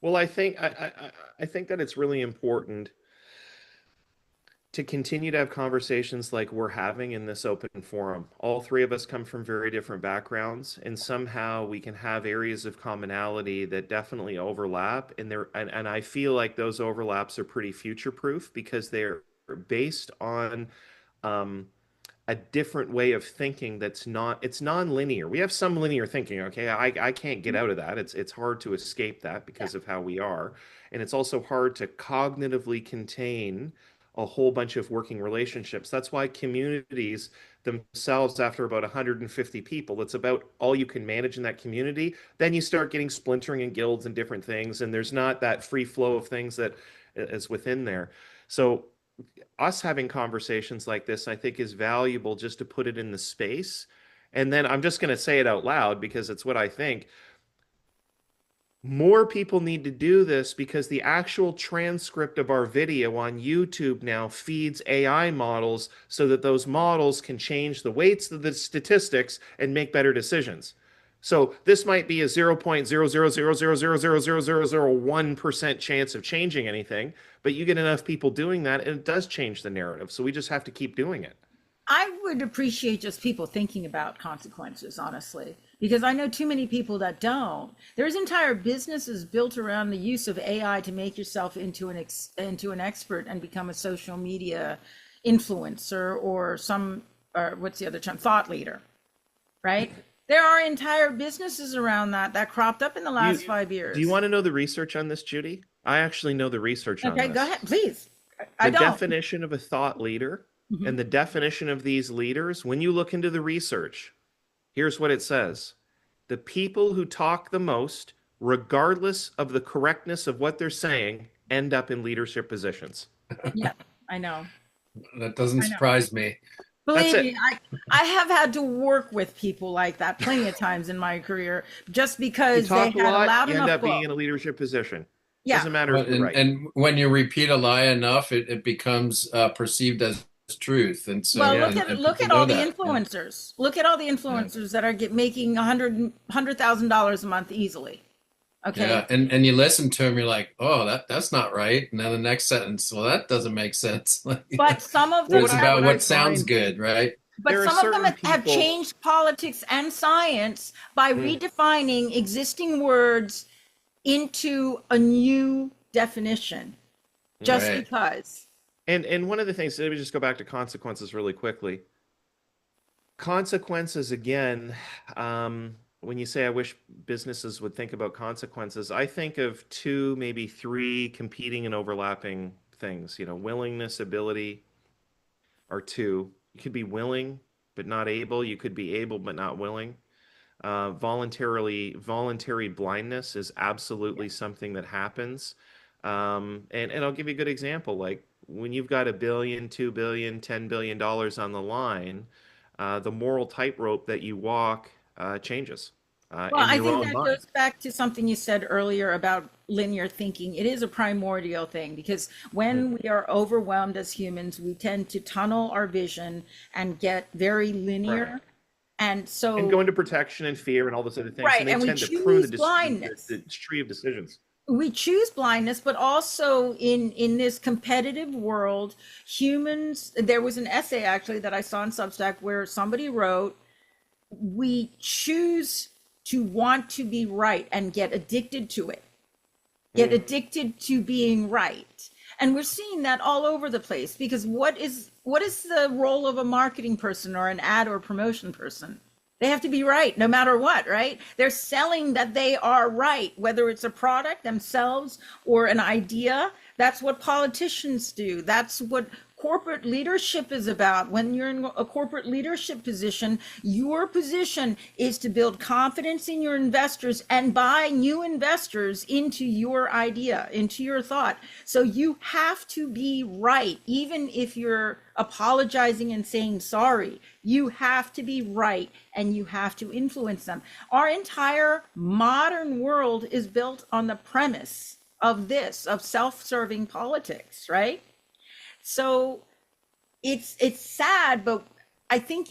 Well, I think that it's really important to continue to have conversations like we're having in this open forum. All three of us come from very different backgrounds, and somehow we can have areas of commonality that definitely overlap. And I feel like those overlaps are pretty future proof because they're based on um, a different way of thinking that's not it's non-linear. We have some linear thinking, okay? I can't get out of that. It's hard to escape that Yeah. because of how we are. And it's also hard to cognitively contain a whole bunch of working relationships. That's why communities themselves, after about 150 people, it's about all you can manage in that community. Then you start getting splintering in guilds and different things, and there's not that free flow of things that is within there. So us having conversations like this, I think, is valuable just to put it in the space. And then I'm just going to say it out loud because it's what I think. More people need to do this because the actual transcript of our video on YouTube now feeds AI models so that those models can change the weights of the statistics and make better decisions. So this might be a 0.00000000001% chance of changing anything, but you get enough people doing that and it does change the narrative. So we just have to keep doing it. I would appreciate just people thinking about consequences, honestly, because I know too many people that don't. There's entire businesses built around the use of AI to make yourself into into an expert and become a social media influencer or some or what's the other term, thought leader, right? There are entire businesses around that cropped up in the last You 5 years. do you want to know the research on this, Judy? I actually know the research on Okay, go this. ahead, please. I The don't. definition of a thought leader Mhm. and the definition of these leaders, when you look into the research, here's what it says. The people who talk the most, regardless of the correctness of what they're saying, end up in leadership positions. Yeah, I know. That doesn't I know. surprise me. That's Believe me, it. I have had to work with people like that plenty of times in my career just You because they talk a had a lot, loud you end enough up being book. in a leadership position. Yeah. Doesn't matter Well, if you're right. and when you repeat a lie enough, it becomes perceived as truth. And Well, so, Yeah. and look people at all know the that. Yeah. influencers. Look at all the Yeah. influencers that are making $100,000 a month easily. Okay. Yeah. And you listen to them, you're like, oh, that's not right. And then the next sentence, well, that doesn't make sense. Like, But some of Well, them it's have about what I what sounds find, good, right? there are certain have people. changed politics and science by Mm, redefining existing words into a new definition mm. just Right. because. And one of the things, let me just go back to consequences really quickly. Consequences again, when you say I wish businesses would think about consequences, I think of two, maybe three competing and overlapping things. You know, willingness, ability are two. You could be willing but not able. You could be able but not willing. Voluntary blindness is absolutely something that happens. And I'll give you a good example. Like when you've got a billion, 2 billion, $10 billion on the line, the moral tightrope that you walk changes Well, in I your think own that mind. goes back to something you said earlier about linear thinking. It is a primordial thing because Mm. when we are overwhelmed as humans, we tend to tunnel our vision and get very Right. linear. And And go so, into protection and fear and all those other things. right, And they and we tend to prune choose blindness. the tree of decisions. We choose blindness, but also in this competitive world, humans, there was an essay actually that I saw in Substack where somebody wrote, we choose to want to be right and get addicted to it, get Mm. addicted to being right. And we're seeing that all over the place because what is the role of a marketing person or an ad or promotion person? They have to be right no matter what, right? They're selling that they are right, whether it's a product themselves or an idea. That's what politicians do. That's what corporate leadership is about. When you're in a corporate leadership position, your position is to build confidence in your investors and buy new investors into your idea, into your thought. So you have to be right, even if you're apologizing and saying sorry. You have to be right and you have to influence them. Our entire modern world is built on the premise of this, of self-serving politics, right? So it's sad, but I think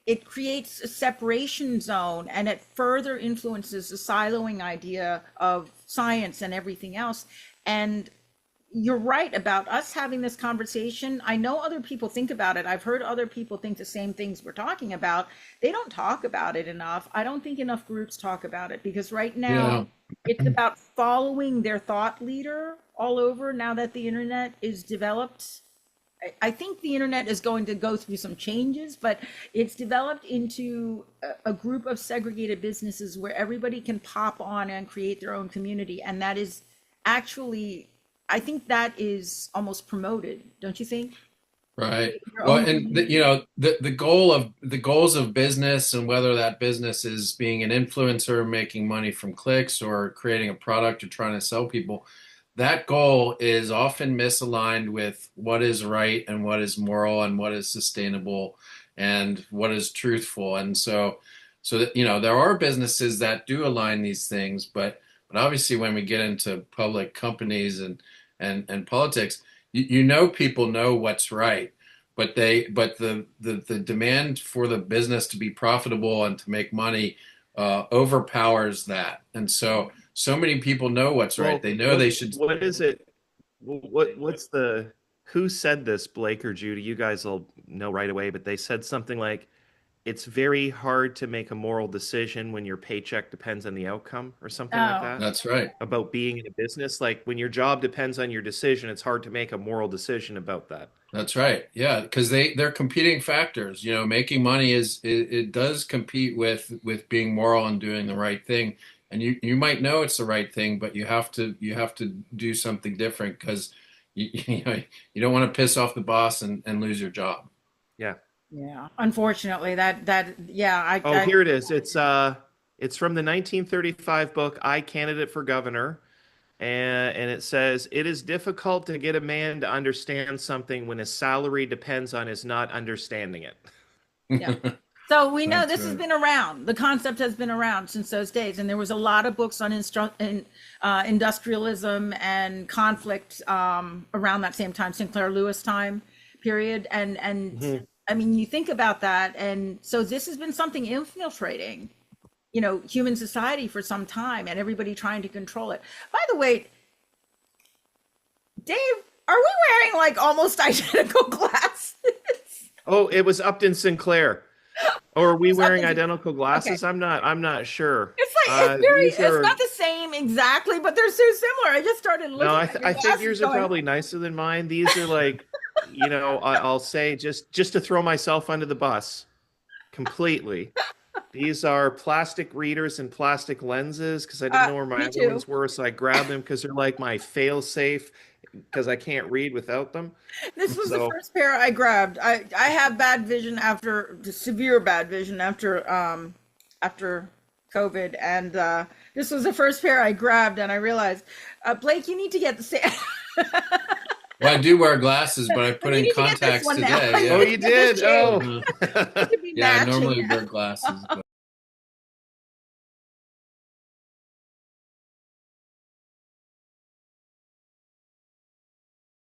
it creates a separation zone, and it further influences the siloing idea of science and everything else. And you're right about us having this conversation. I know other people think about it. I've heard other people think the same things we're talking about. They don't talk about it enough. I don't think enough groups talk about it, because right now it's about following their thought leader all over. Now that the internet is developed, I think the internet is going to go through some changes, but it's developed into a group of segregated businesses where everybody can pop on and create their own community. And that is actually, I think that is almost promoted, don't you think? Right. Your Well, own and community. the goals of business, and whether that business is being an influencer, making money from clicks, or creating a product or trying to sell people, that goal is often misaligned with what is right and what is moral and what is sustainable and what is truthful. And so that, there are businesses that do align these things, but obviously when we get into public companies and politics, people know what's right, but the demand for the business to be profitable and to make money overpowers that. And so many people know what's right. Well, They know they should. what is it? What's the, who said this, Blake or Judy? You guys will know right away, but they said something like, it's very hard to make a moral decision when your paycheck depends on the outcome, or something like Oh, that, That's right. about being in a business. Like, when your job depends on your decision, it's hard to make a moral decision about that. That's right. Yeah, because they're competing factors. Making money it does compete with being moral and doing the right thing. And you might know it's the right thing, but you have to do something different because you don't want to piss off the boss and lose your job. Yeah. yeah. Unfortunately, yeah, Oh, here it is. It's from the 1935 book I, Candidate for Governor. And it says, it is difficult to get a man to understand something when his salary depends on his not understanding it. yeah. So we know That's this has right. been around. The concept has been around since those days, and there was a lot of books on industrialism and conflict around that same time, Sinclair Lewis time period. And I mean, you think about that, and so this has been something infiltrating, human society for some time, and everybody trying to control it. By the way, Dave, are we wearing like almost identical glasses? Oh, it was Upton Sinclair. Or are we wearing Something. identical Okay. glasses? I'm not sure. It's like These it's are, not the same exactly, but they're so similar. I just started no, looking at your I think glasses yours are going, probably nicer than mine. These are like, I'll say, just to throw myself under the bus completely. These are plastic readers and plastic lenses, because I didn't know where my me other too. ones were, so I grabbed them because they're like my fail safe, because I can't read without them. This was the So, first pair I grabbed. I have bad vision after severe bad vision after COVID, and this was the first pair I grabbed, and I realized, Blake, you need to get the same. Well, I do wear glasses, but I put You in need to get this contacts one now. today. You oh, Yeah. need you to get this did? shade. Oh, Uh-huh. It should be Yeah, I matching. normally wear glasses, but